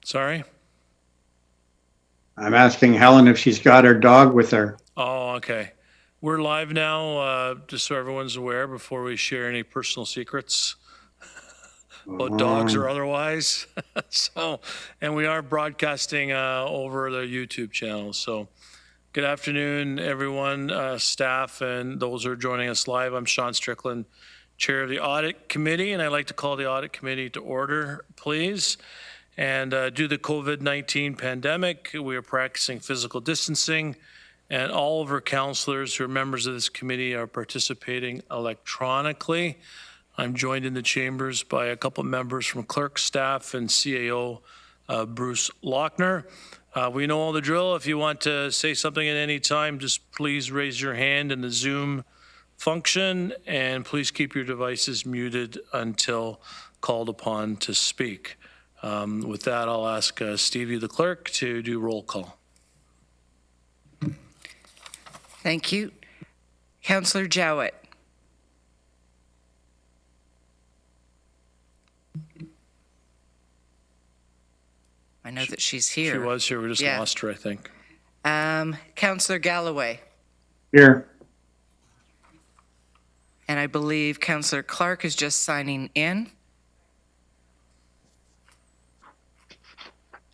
Sorry? I'm asking Helen if she's got her dog with her. Oh, okay. We're live now, just so everyone's aware, before we share any personal secrets about dogs or otherwise. And we are broadcasting over the YouTube channel. So good afternoon, everyone, staff, and those who are joining us live. I'm Sean Strickland, Chair of the Audit Committee, and I'd like to call the Audit Committee to order, please. And due to the COVID-19 pandemic, we are practicing physical distancing, and all of our councillors who are members of this committee are participating electronically. I'm joined in the chambers by a couple members from clerk staff and CAO Bruce Lochner. We know all the drill. If you want to say something at any time, just please raise your hand in the Zoom function, and please keep your devices muted until called upon to speak. With that, I'll ask Stevie, the clerk, to do roll call. Thank you. Councillor Jowett. I know that she's here. She was here. We just lost her, I think. Councillor Galloway. Here. And I believe Councillor Clark is just signing in.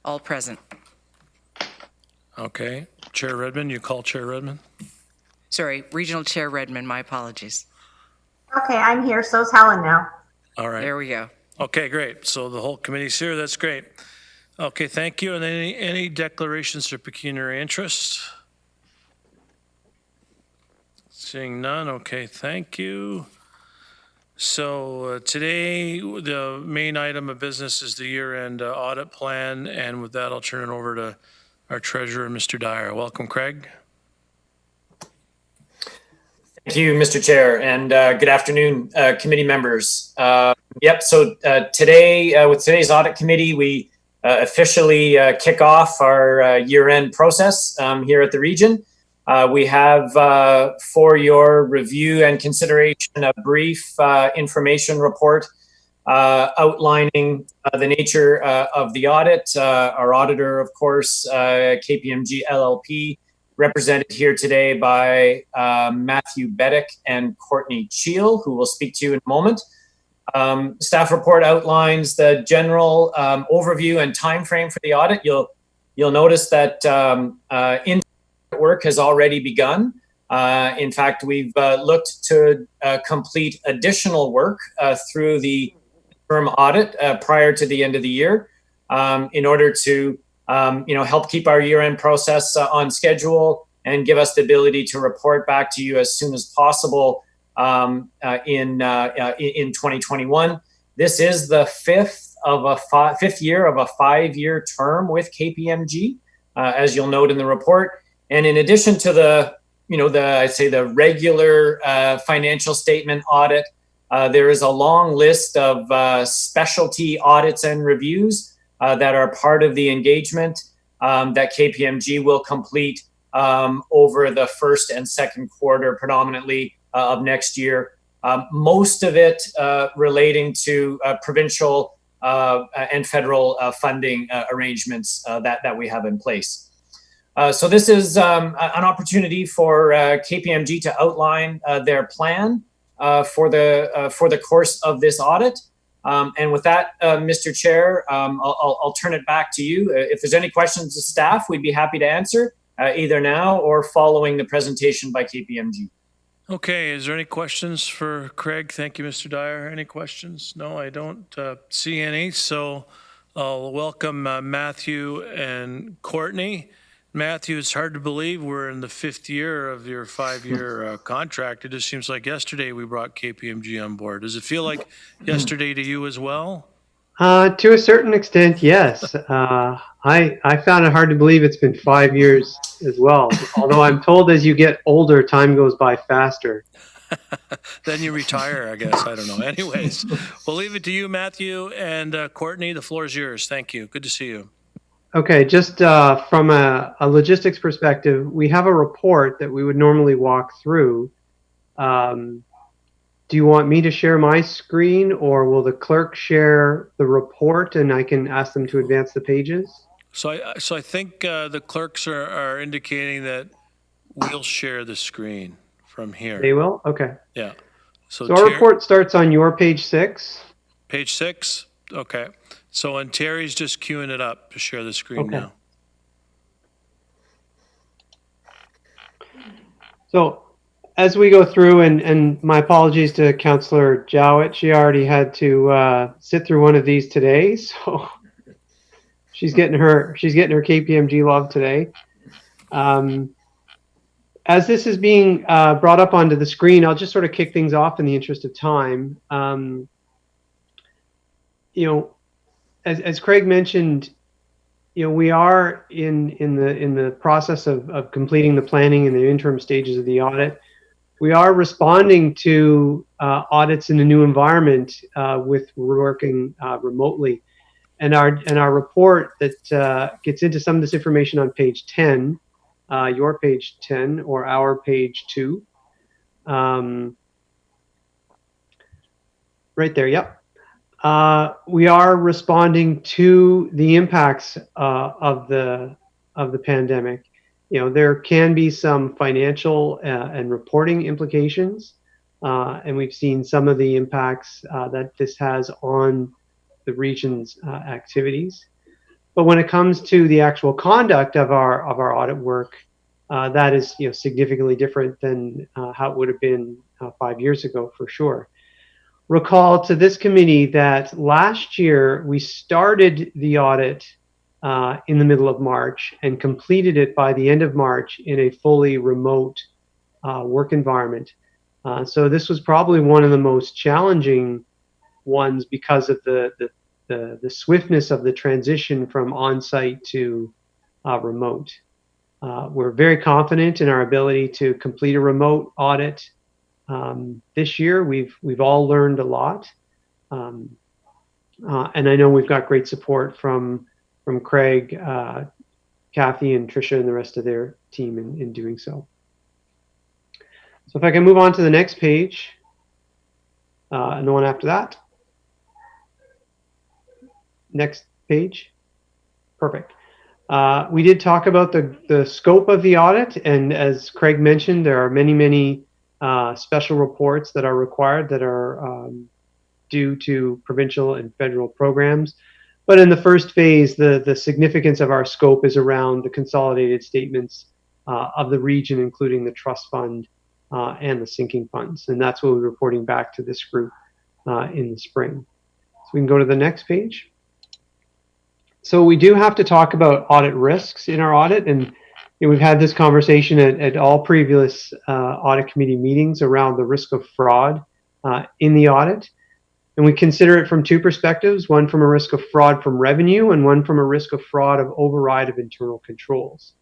All present. Okay. Chair Redmond, you call Chair Redmond? Sorry, Regional Chair Redmond, my apologies. Okay, I'm here. So's Helen now. All right. There we go. Okay, great. So the whole committee's here. That's great. Okay, thank you. And any declarations for pecuniary interest? Seeing none. Okay, thank you. So today, the main item of business is the year-end audit plan. And with that, I'll turn it over to our treasurer, Mr. Dyer. Welcome, Craig. Thank you, Mr. Chair, and good afternoon, committee members. So today, with today's audit committee, we officially kick off our year-end process here at the region. We have for your review and consideration a brief information report outlining the nature of the audit. Our auditor, of course, KPMG LLP, represented here today by Matthew Beddick and Courtney Cheel, who will speak to you in a moment. Staff report outlines the general overview and time frame for the audit. You'll notice that work has already begun. In fact, we've looked to complete additional work through the term audit prior to the end of the year in order to help keep our year-end process on schedule and give us the ability to report back to you as soon as possible in 2021. This is the fifth year of a 5-year term with KPMG, as you'll note in the report. And in addition to the regular financial statement audit, there is a long list of specialty audits and reviews that are part of the engagement that KPMG will complete over the first and second quarter predominantly of next year. Most of it relating to provincial and federal funding arrangements that we have in place. So this is an opportunity for KPMG to outline their plan for the course of this audit. And with that, Mr. Chair, I'll turn it back to you. If there's any questions to staff, we'd be happy to answer either now or following the presentation by KPMG. Okay, is there any questions for Craig? Thank you, Mr. Dyer. Any questions? No, I don't see any. So I'll welcome Matthew and Courtney. Matthew, it's hard to believe we're in the 5th year of your 5-year contract. It just seems like yesterday we brought KPMG on board. Does it feel like yesterday to you as well? To a certain extent, yes. I found it hard to believe it's been 5 years as well. Although I'm told as you get older, time goes by faster. Then you retire, I guess. I don't know. Anyways, we'll leave it to you, Matthew, and Courtney. The floor is yours. Thank you. Good to see you. Okay, just from a logistics perspective, we have a report that we would normally walk through. do you want me to share my screen, or will the clerk share the report and I can ask them to advance the pages? So I think the clerks are indicating that we'll share the screen from here. They will? Okay. Yeah. So So our report starts on your page 6. Page 6? Okay. So and Terry's just queuing it up to share the screen Okay. now. So as we go through, and my apologies to Councillor Jowett, she already had to sit through one of these today, so she's getting her KPMG love today. As this is being brought up onto the screen, I'll just sort of kick things off in the interest of time. You know, as Craig mentioned, you know, we are in the process of completing the planning in the interim stages of the audit. We are responding to audits in a new environment with working remotely, and our report that gets into some of this information on page 10, your page 10 or our page 2, right there. Yep. We are responding to the impacts of the pandemic. You know, there can be some financial and reporting implications, and we've seen some of the impacts that this has on the region's activities. But when it comes to the actual conduct of our audit work, that is, you know, significantly different than how it would have been 5 years ago, for sure. Recall to this committee that last year we started the audit in the middle of March and completed it by the end of March in a fully remote work environment. So this was probably one of the most challenging ones because of the swiftness of the transition from on-site to remote. We're very confident in our ability to complete a remote audit. This year, we've all learned a lot, and I know we've got great support from Craig, Kathy, and Tricia, and the rest of their team in doing so. So if I can move on to the next page, and the one after that. Next page. Perfect. We did talk about the scope of the audit, and as Craig mentioned, there are many special reports that are required that are due to provincial and federal programs. But in the first phase, the significance of our scope is around the consolidated statements of the region, including the trust fund and the sinking funds. And that's what we're reporting back to this group in the spring. So we can go to the next page. So we do have to talk about audit risks in our audit, and we've had this conversation at all previous audit committee meetings around the risk of fraud in the audit. And we consider it from two perspectives, one from a risk of fraud from revenue and one from a risk of fraud of override of internal controls.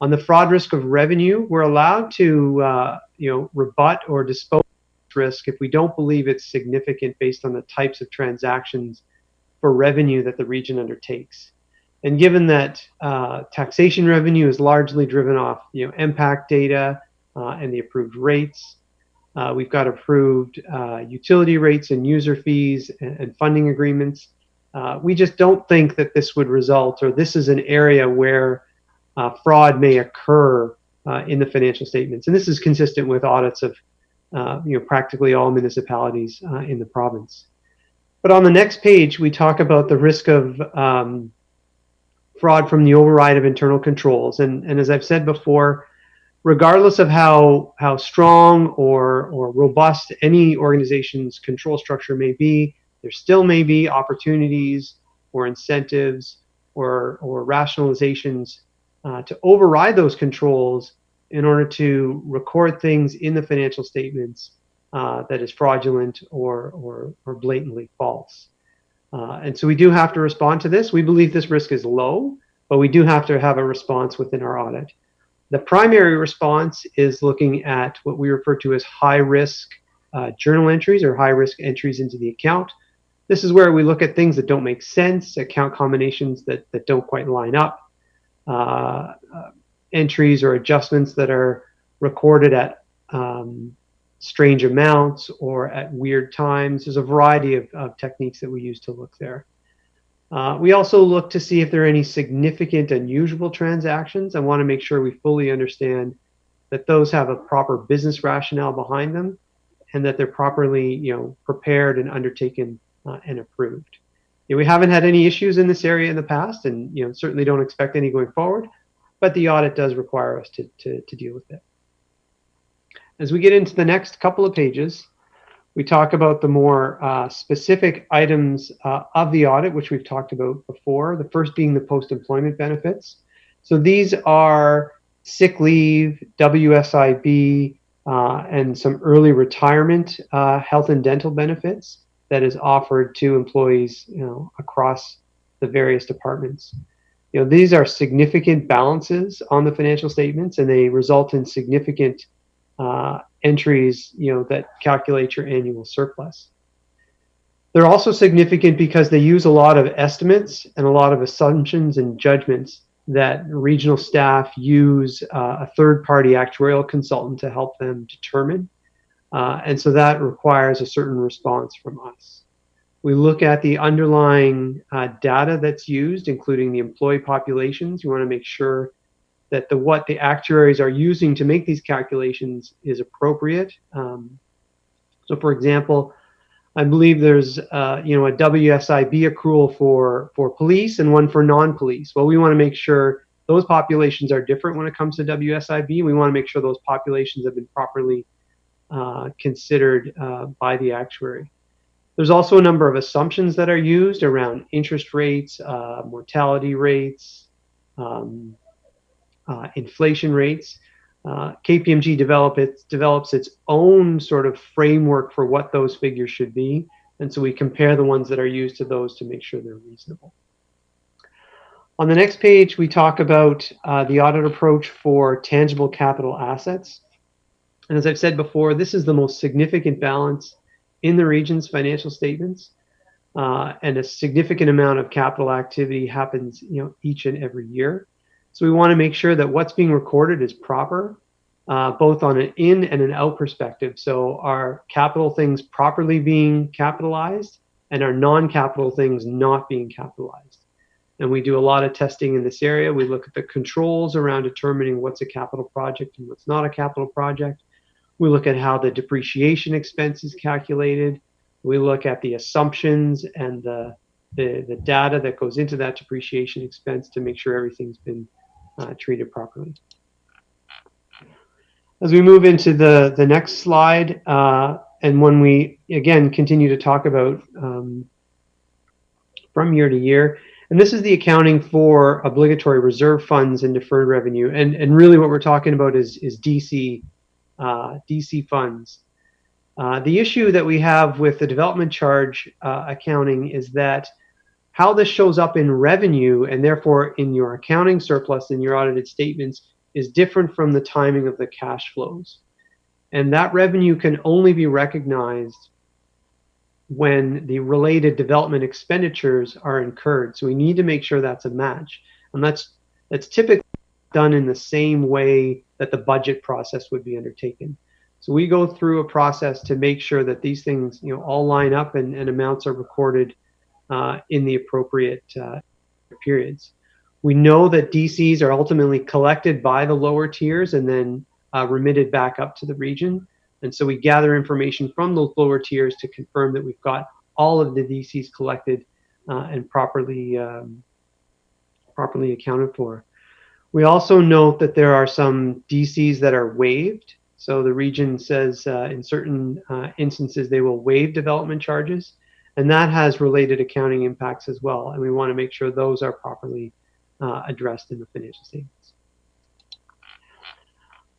On the fraud risk of revenue, we're allowed to rebut or dispose of risk if we don't believe it's significant based on the types of transactions for revenue that the region undertakes. And given that taxation revenue is largely driven off, impact data and the approved rates, we've got approved utility rates and user fees and funding agreements. We just don't think that this would result, or this is an area where fraud may occur in the financial statements. And this is consistent with audits of practically all municipalities in the province. But on the next page, we talk about the risk of fraud from the override of internal controls. And as I've said before, regardless of how strong or robust any organization's control structure may be, there still may be opportunities or incentives or rationalizations to override those controls in order to record things in the financial statements that is fraudulent or blatantly false. And so we do have to respond to this. We believe this risk is low, but we do have to have a response within our audit. The primary response is looking at what we refer to as high-risk journal entries or high-risk entries into the account. This is where we look at things that don't make sense, account combinations that don't quite line up, entries or adjustments that are recorded at strange amounts or at weird times. There's a variety of techniques that we use to look there. We also look to see if there are any significant unusual transactions. I want to make sure we fully understand that those have a proper business rationale behind them and that they're properly, prepared and undertaken and approved. We haven't had any issues in this area in the past, and certainly don't expect any going forward, but the audit does require us to deal with it. As we get into the next couple of pages, we talk about the more specific items of the audit, which we've talked about before, the first being the post-employment benefits. So these are sick leave, WSIB, and some early retirement health and dental benefits that is offered to employees, across the various departments. These are significant balances on the financial statements, and they result in significant entries, that calculate your annual surplus. They're also significant because they use a lot of estimates and a lot of assumptions and judgments that regional staff use a third-party actuarial consultant to help them determine. And so that requires a certain response from us. We look at the underlying data that's used, including the employee populations. We want to make sure that what the actuaries are using to make these calculations is appropriate. So for example, I believe there's a WSIB accrual for police and one for non-police. Well, we want to make sure those populations are different when it comes to WSIB. We want to make sure those populations have been properly considered by the actuary. There's also a number of assumptions that are used around interest rates, mortality rates, inflation rates. KPMG develops its own sort of framework for what those figures should be. And so we compare the ones that are used to those to make sure they're reasonable. On the next page, we talk about the audit approach for tangible capital assets. And as I've said before, this is the most significant balance in the region's financial statements. And a significant amount of capital activity happens, each and every year. So we want to make sure that what's being recorded is proper, both on an in and an out perspective. So our capital things properly being capitalized and our non-capital things not being capitalized. And we do a lot of testing in this area. We look at the controls around determining what's a capital project and what's not a capital project. We look at how the depreciation expense is calculated. We look at the assumptions and the data that goes into that depreciation expense to make sure everything's been treated properly. As we move into the next slide, and when we again continue to talk about from year to year, and this is the accounting for obligatory reserve funds and deferred revenue, and really what we're talking about is DC funds. The issue that we have with the development charge accounting is that how this shows up in revenue and therefore in your accounting surplus in your audited statements is different from the timing of the cash flows. And that revenue can only be recognized when the related development expenditures are incurred. So we need to make sure that's a match. And that's typically done in the same way that the budget process would be undertaken. So we go through a process to make sure that these things, all line up and amounts are recorded in the appropriate periods. We know that DCs are ultimately collected by the lower tiers and then remitted back up to the region. And so we gather information from those lower tiers to confirm that we've got all of the DCs collected and properly accounted for. We also note that there are some DCs that are waived. So the region says in certain instances they will waive development charges, and that has related accounting impacts as well. And we want to make sure those are properly addressed in the financial statements.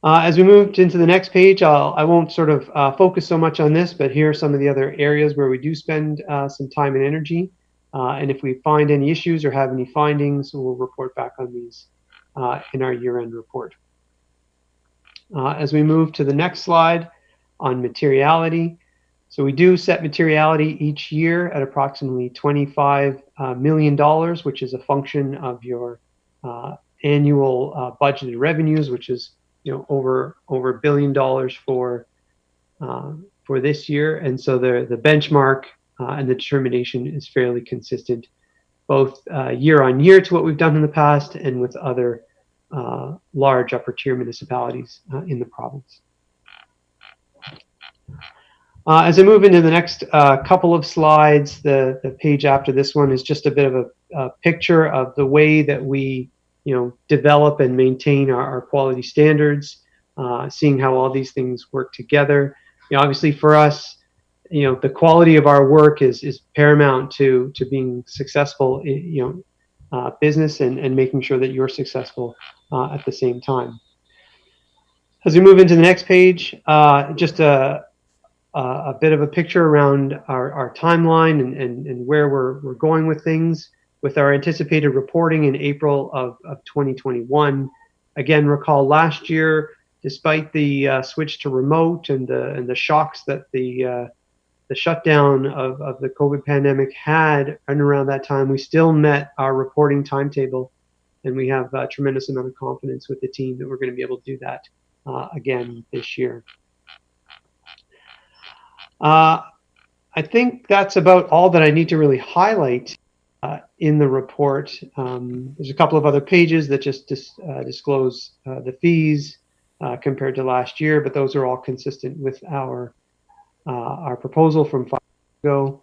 As we move into the next page, I won't sort of focus so much on this, but here are some of the other areas where we do spend some time and energy. And if we find any issues or have any findings, we'll report back on these in our year-end report. As we move to the next slide on materiality. So we do set materiality each year at approximately $25 million, which is a function of your annual budgeted revenues, which is over $1 billion for for this year. And so the benchmark and the determination is fairly consistent, both year on year to what we've done in the past and with other large upper tier municipalities in the province. As I move into the next couple of slides, the page after this one is just a bit of a picture of the way that we, develop and maintain our quality standards, seeing how all these things work together. Obviously for us, the quality of our work is paramount to being successful in, business and making sure that you're successful at the same time. As we move into the next page, just a bit of a picture around our timeline and where we're going with things with our anticipated reporting in April of 2021. Again, recall last year, despite the switch to remote and the shocks that the shutdown of the COVID pandemic had, and around that time, we still met our reporting timetable, and we have a tremendous amount of confidence with the team that we're going to be able to do that again this year. I think that's about all that I need to really highlight in the report. There's a couple of other pages that just disclose the fees compared to last year, but those are all consistent with our proposal from 5 years ago,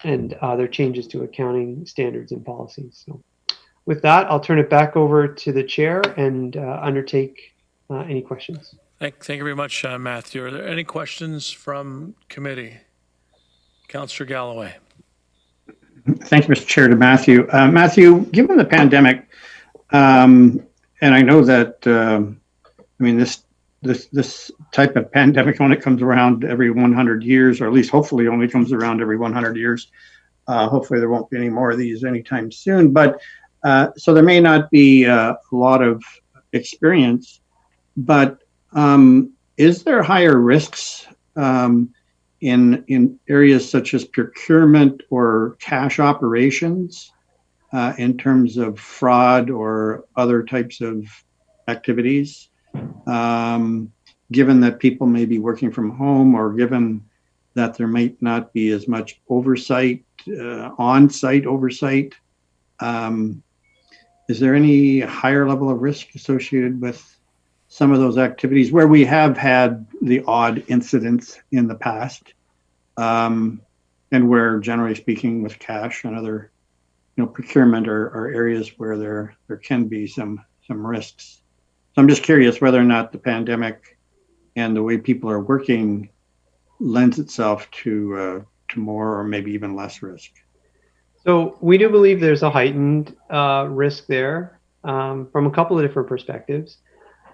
and other changes to accounting standards and policies. So with that, I'll turn it back over to the chair and undertake any questions. Thank you very much, Matthew. Are there any questions from committee? Councillor Galloway. Thank you, Mr. Chair, to Matthew. Matthew, given the pandemic, and I know that, this type of pandemic only comes around every 100 years, or at least hopefully only comes around every 100 years. Hopefully there won't be any more of these anytime soon. But so there may not be a lot of experience, but is there higher risks in areas such as procurement or cash operations in terms of fraud or other types of activities, given that people may be working from home, or given that there might not be as much oversight, on-site oversight? Is there any higher level of risk associated with some of those activities where we have had the odd incidents in the past, and where, generally speaking, with cash and other, procurement are areas where there can be some risks? So I'm just curious whether or not the pandemic and the way people are working lends itself to more or maybe even less risk. So we do believe there's a heightened risk there from a couple of different perspectives.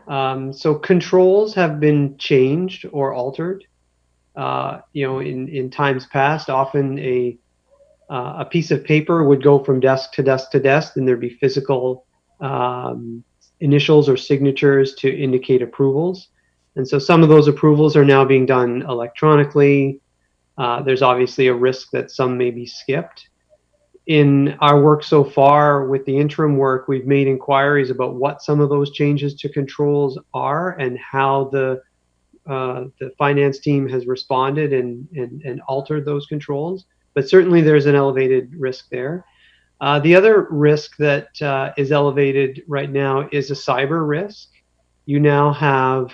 So controls have been changed or altered. In times past, often a piece of paper would go from desk to desk to desk, and there'd be physical initials or signatures to indicate approvals. And so some of those approvals are now being done electronically. There's obviously a risk that some may be skipped. In our work so far with the interim work, we've made inquiries about what some of those changes to controls are and how the finance team has responded and altered those controls. But certainly there's an elevated risk there. The other risk that is elevated right now is a cyber risk. You now have,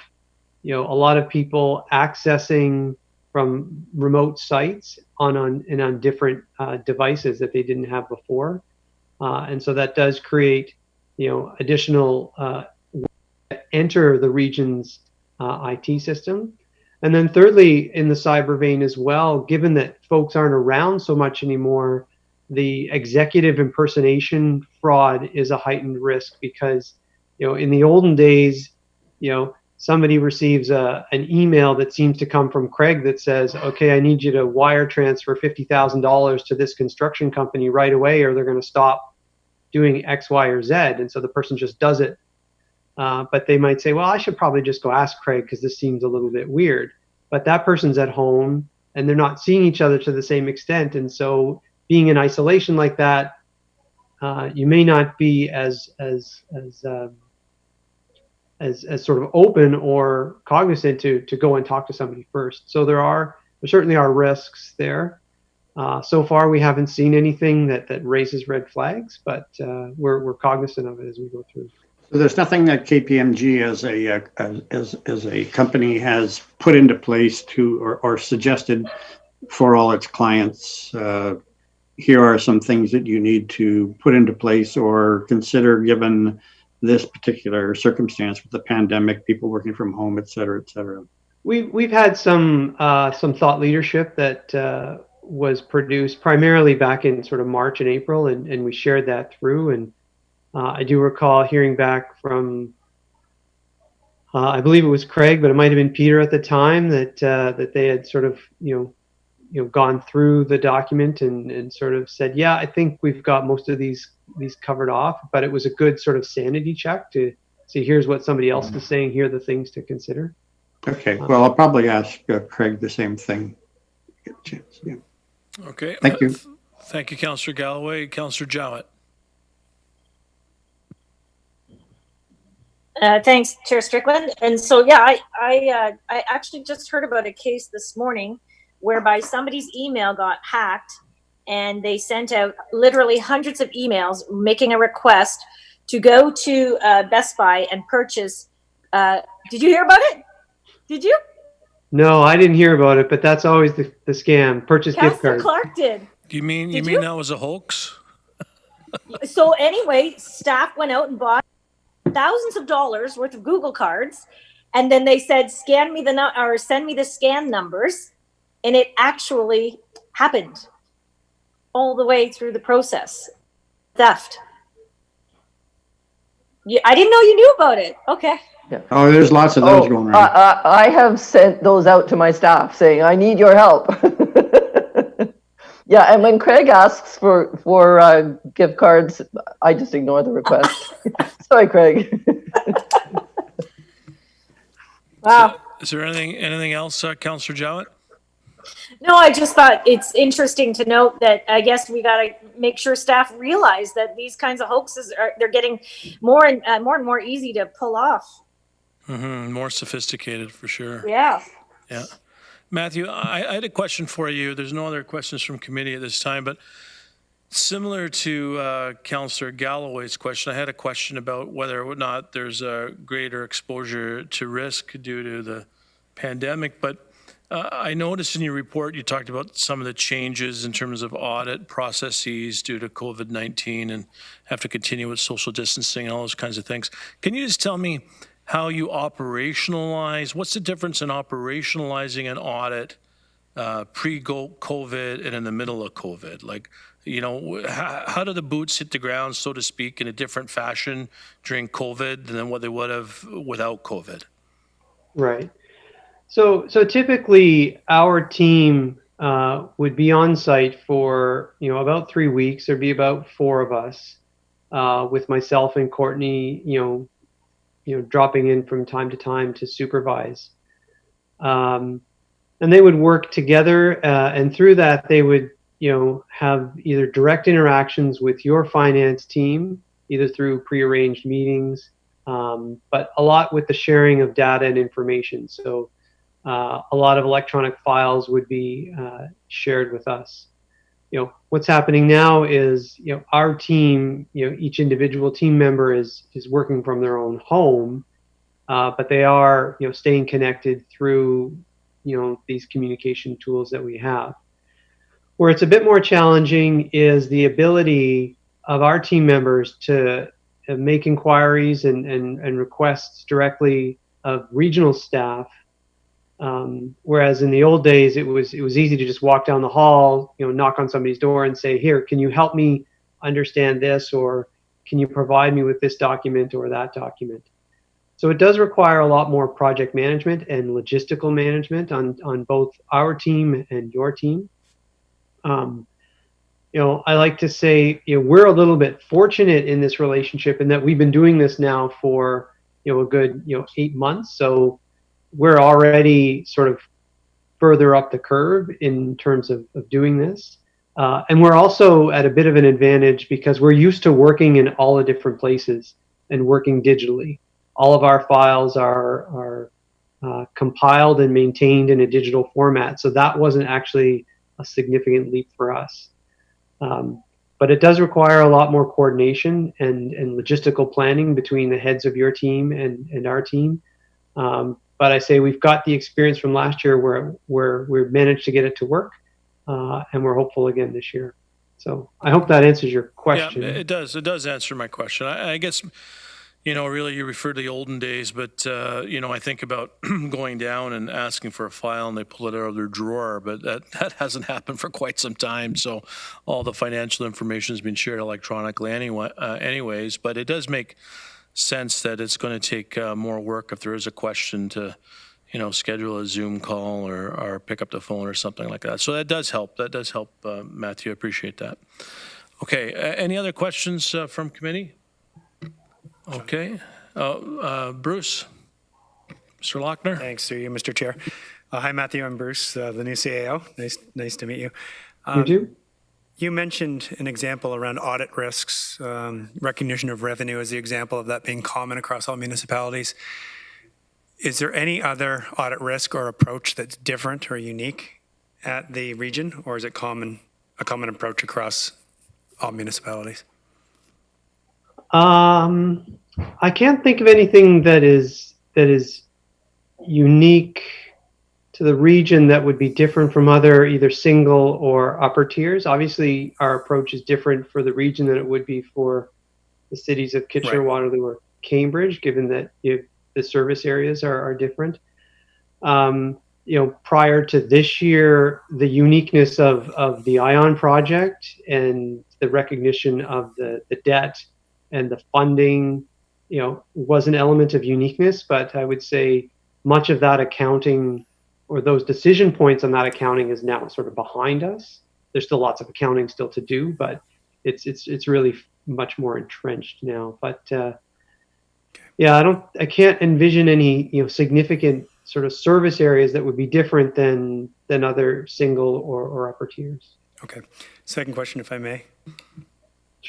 a lot of people accessing from remote sites on different devices that they didn't have before, and so that does create, additional enter the region's IT system. And then thirdly, in the cyber vein as well, given that folks aren't around so much anymore, the executive impersonation fraud is a heightened risk because, in the olden days, somebody receives an email that seems to come from Craig that says, okay, I need you to wire transfer $50,000 to this construction company right away, or they're going to stop doing X, Y, or Z. And so the person just does it. But they might say, well, I should probably just go ask Craig because this seems a little bit weird. But that person's at home and they're not seeing each other to the same extent. And so being in isolation like that, you may not be as as sort of open or cognizant to go and talk to somebody first. So there certainly are risks there. So far, we haven't seen anything that raises red flags, but we're cognizant of it as we go through. So there's nothing that KPMG as a company has put into place or suggested for all its clients. Here are some things that you need to put into place or consider given this particular circumstance with the pandemic, people working from home, et cetera, et cetera. We've had some thought leadership that was produced primarily back in sort of March and April, and we shared that through. And I do recall hearing back from, I believe it was Craig, but it might have been Peter at the time, that they had sort of gone through the document and sort of said, yeah, I think we've got most of these covered off, but it was a good sort of sanity check to see here's what somebody else is saying, here are the things to consider. Okay, well, I'll probably ask Craig the same thing. Get a chance. Yeah. Okay. Thank you. Thank you, Councillor Galloway. Councillor Jowett. Thanks, Chair Strickland. And so, yeah, I actually just heard about a case this morning whereby somebody's email got hacked and they sent out literally hundreds of emails making a request to go to Best Buy and purchase. Did you hear about it? Did you? No, I didn't hear about it, but that's always the scam. Purchase gift Councillor cards. Clark did. You mean that was a hoax? So anyway, staff went out and bought thousands of dollars worth of Google cards, and then they said, send me the scan numbers, and it actually happened all the way through the process. Theft. I didn't know you knew about it. Okay. Yeah. Oh, there's lots of those going around. I have sent those out to my staff saying, I need your help. Yeah, and when Craig asks for gift cards, I just ignore the request. Sorry, Craig. Wow. Is there anything else, Councillor Jowett? No, I just thought it's interesting to note that I guess we got to make sure staff realize that these kinds of hoaxes they're getting more and more easy to pull off. Mm-hmm. More sophisticated for sure. Yeah. Yeah. Matthew, I had a question for you. There's no other questions from committee at this time, but similar to Councillor Galloway's question, I had a question about whether or not there's a greater exposure to risk due to the pandemic. But I noticed in your report you talked about some of the changes in terms of audit processes due to COVID-19 and have to continue with social distancing and all those kinds of things. Can you just tell me how you operationalize, what's the difference in operationalizing an audit pre-COVID and in the middle of COVID? Like, how do the boots hit the ground, so to speak, in a different fashion during COVID than what they would have without COVID? Right. So typically our team would be on site for, about 3 weeks. There'd be about 4 of us with myself and Courtney, dropping in from time to time to supervise. And they would work together, and through that they would, have either direct interactions with your finance team, either through prearranged meetings, but a lot with the sharing of data and information. So a lot of electronic files would be shared with us. What's happening now is, our team, each individual team member is working from their own home, but they are, staying connected through, these communication tools that we have. Where it's a bit more challenging is the ability of our team members to make inquiries and requests directly of regional staff. Whereas in the old days, it was easy to just walk down the hall, knock on somebody's door and say, here, can you help me understand this? Or can you provide me with this document or that document? So it does require a lot more project management and logistical management on both our team and your team. I like to say, we're a little bit fortunate in this relationship in that we've been doing this now for, a good, 8 months. So we're already sort of further up the curve in terms of doing this. And we're also at a bit of an advantage because we're used to working in all the different places and working digitally. all of our files are compiled and maintained in a digital format. So that wasn't actually a significant leap for us. But it does require a lot more coordination and logistical planning between the heads of your team and our team. But I say we've got the experience from last year where we've managed to get it to work, and we're hopeful again this year. So I hope that answers your question. Yeah, it does. It does answer my question. I guess, really you refer to the olden days, but, I think about going down and asking for a file and they pull it out of their drawer, but that hasn't happened for quite some time. So all the financial information has been shared electronically anyways, but it does make sense that it's going to take more work if there is a question to, schedule a Zoom call or pick up the phone or something like that. So that does help. That does help, Matthew. I appreciate that. Okay. Any other questions from committee? Okay. Bruce? Mr. Lochner? Thanks to you, Mr. Chair. Hi, Matthew. I'm Bruce, the new CAO. Nice to meet you. You too? You mentioned an example around audit risks, recognition of revenue as the example of that being common across all municipalities. Is there any other audit risk or approach that's different or unique at the region, or is it a common approach across all municipalities? I can't think of anything that is unique to the region that would be different from other either single or upper tiers. Obviously, our approach is different for the region than it would be for the cities of Kitchener, Right. Waterloo, or Cambridge, given that the service areas are different. Prior to this year, the uniqueness of the ION project and the recognition of the debt and the funding, was an element of uniqueness, but I would say much of that accounting or those decision points on that accounting is now sort of behind us. There's still lots of accounting still to do, but it's really much more entrenched now. But I can't envision any significant sort of service areas that would be different than other single or upper tiers. Okay. Second question, if I may.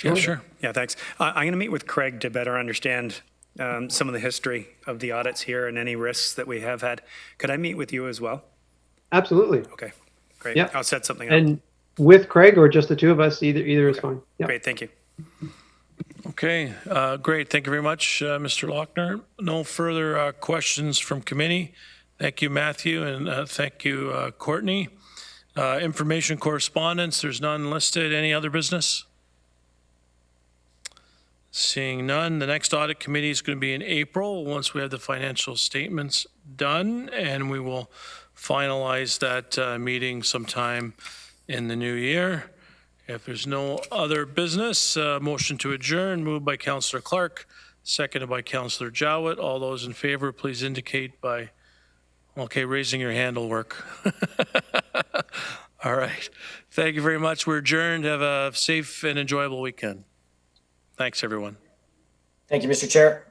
Yeah, sure. Yeah, thanks. I'm going to meet with Craig to better understand some of the history of the audits here and any risks that we have had. Could I meet with you as well? Absolutely. Okay, great. Yeah. I'll set something up. And with Craig or just the two of us, either is fine. Yeah. Great, thank you. Okay, great. Thank you very much, Mr. Lochner. No further questions from committee. Thank you, Matthew, and thank you, Courtney. Information correspondence, there's none listed. Any other business? Seeing none, the next audit committee is going to be in April once we have the financial statements done, and we will finalize that meeting sometime in the new year. If there's no other business, motion to adjourn, moved by Councillor Clark, seconded by Councillor Jowett. All those in favor, please indicate by, raising your hand will work. All right. Thank you very much. We're adjourned. Have a safe and enjoyable weekend. Thanks, everyone. Thank you, Mr. Chair.